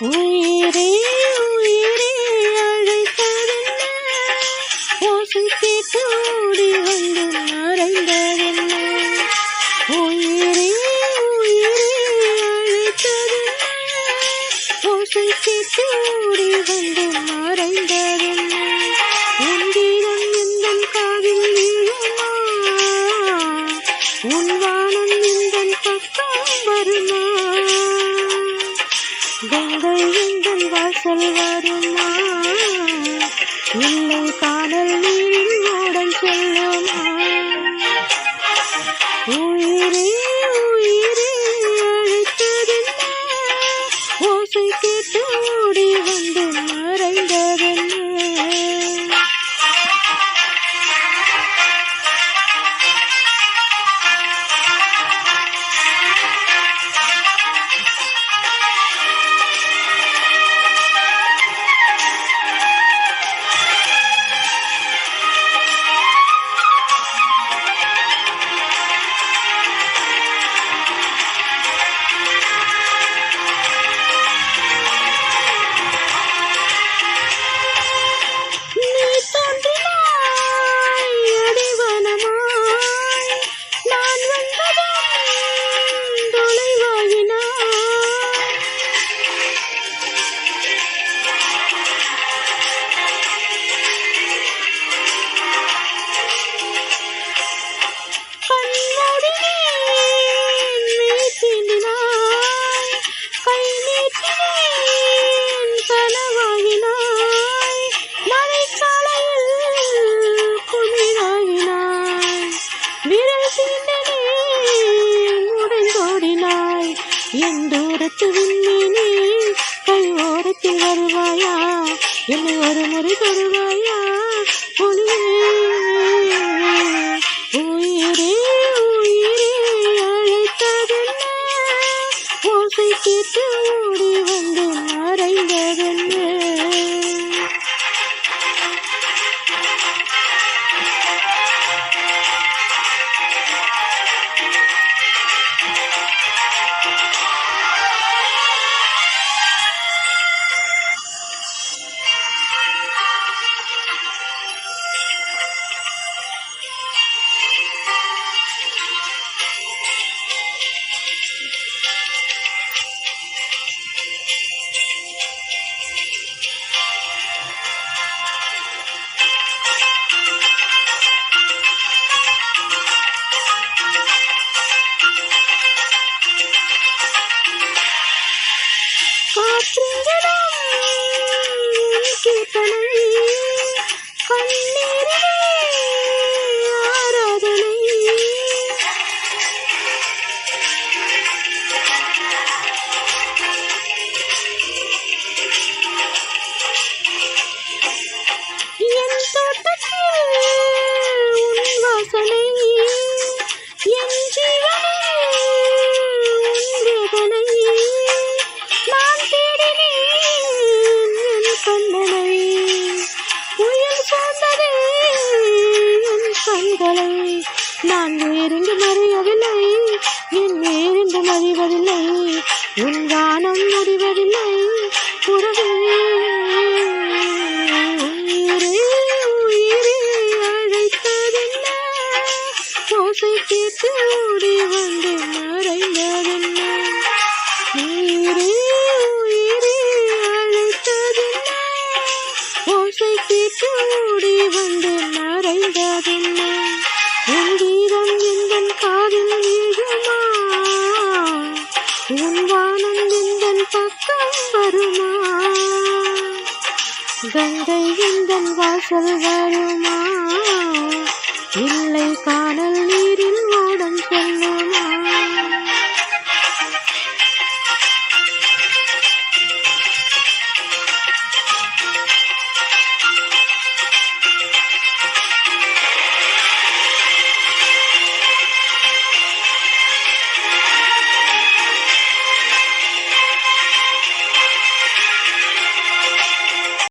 உயிரே உயிரே அழைத்ததென்ன, ஓசை கேட்டு ஓடி வந்து மறைந்ததென்ன. உயிரே உயிரே அழைத்ததென்ன, ஓசை கேட்டு ஓடி வந்து மறைந்ததென்ன. உன் கீதம் எந்தன் காதில் விழுமா, உன் வானம் எந்தன் பக்கம் வருமா, கங்கை எந்தன் வாசல் வருமா, இல்லை காணல் நீரில் ஓடல் செல்லுமா. உயிரே உயிரே அழைத்ததென்ன, ஓசை கேட்டு ஓடி வந்து மறைந்ததென்ன. என் தூரத்து விண்மீனே, கை ஓரத்தில் வருவாயா, என்னை ஒரு முறை தருவாயா ஒளியே. உயிரே உயிரே அழைத்ததென்ன, ஓசை கேட்டு ஓடி வந்து மறைந்ததென்ன. நான் வேறென்று மறையவில்லை, என் வேறென்று மறிவதில்லை, உன் வானம் முடிவதில்லை உறவே. உயிரே உயிரே அழைத்ததென்ன, ஓசை கேட்டு ஓடி வந்து மறைந்ததென்ன. உயிரே உயிரே அழைத்ததென்ன, ஓசை கேட்டு ஓடி வந்து மறைந்ததென்ன. உன் கீதம் எந்தன் காதில் விழுமா, உன் வானம் எந்தன் பக்கம் வருமா, கங்கை எந்தன் வாசல் வருமா, இல்லை காணல்